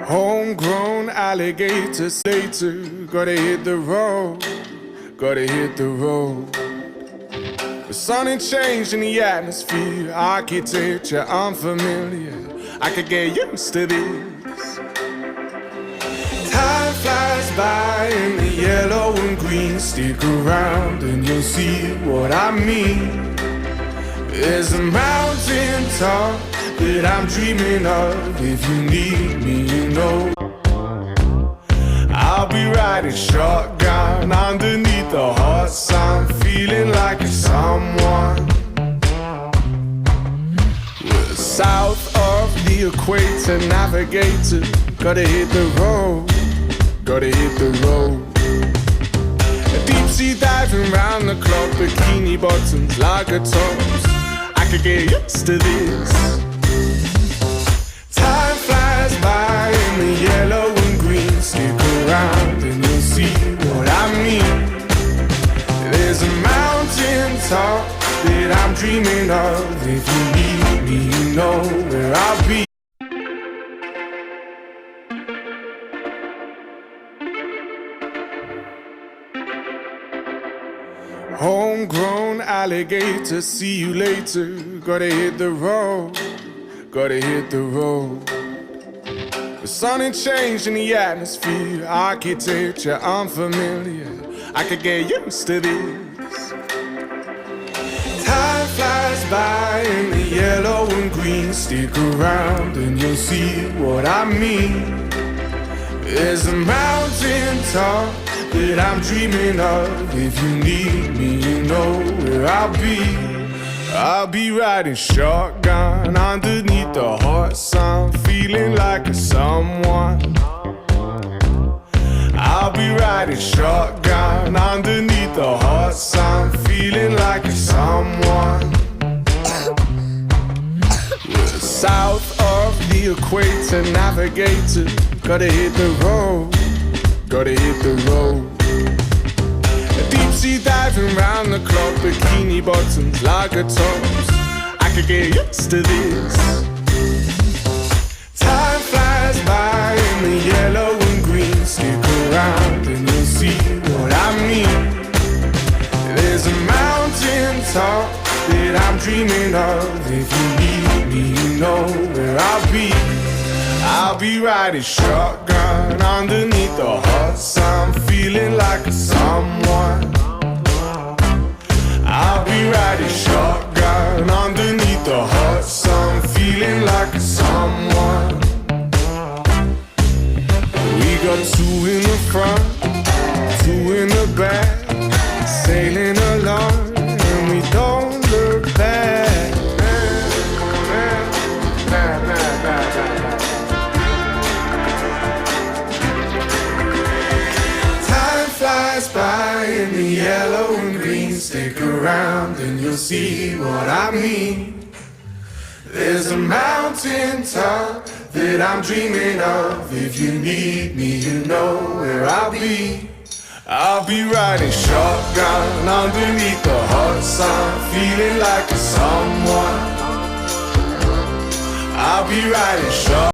Homegrown alligator later, gotta hit the road, gotta hit the road. The sun ain't changed in the atmosphere, architecture unfamiliar. I could get used to this. Time flies by in the yellow and green. Stick around and you'll see what I mean. There's a mountain top that I'm dreaming of. If you need me, you know I'll be riding shotgun underneath the hot sun, feeling like a someone. We're south of the equator, navigator. Gotta hit the road, gotta hit the road. Deep sea diving round the clock, bikini bottoms, lager tops. I could get used to this. Time flies by in the yellow and green. Stick around and you'll see what I mean. There's a mountain top that I'm dreaming of. If you need me, you know where I'll be. Homegrown alligator, see you later. Gotta hit the road, gotta hit the road. The sun ain't changed in the atmosphere, architecture unfamiliar. I could get used to this. Time flies by in the yellow and green. Stick around and you'll see what I mean. There's a mountain top that I'm dreaming of. If you need me, you know where I'll be. I'll be riding shotgun underneath the hot sun, feeling like a someone. I'll be riding shotgun underneath the hot sun, feeling like a someone. We're south of the equator, navigator. Gotta hit the road, gotta hit the road. Deep sea diving round the clock, bikini bottoms, lager tops. I could get used to this. Time flies by in the yellow and green. Stick around and you'll see what I mean. There's a mountain top that I'm dreaming of. If you need me, you know where I'll be. I'll be riding shotgun underneath the hot sun, feeling like a someone. I'll be riding shotgun underneath the hot sun, feeling like a someone. We got two in the front, two in the back, sailing along and we don't look back. Flies by in the yellow and green. Stick around and you'll see what I mean. There's a mountain top that I'm dreaming of. If you need me, you know where I'll be. I'll be riding shotgun underneath the hot sun, feeling like a someone. I'll be riding shotgun.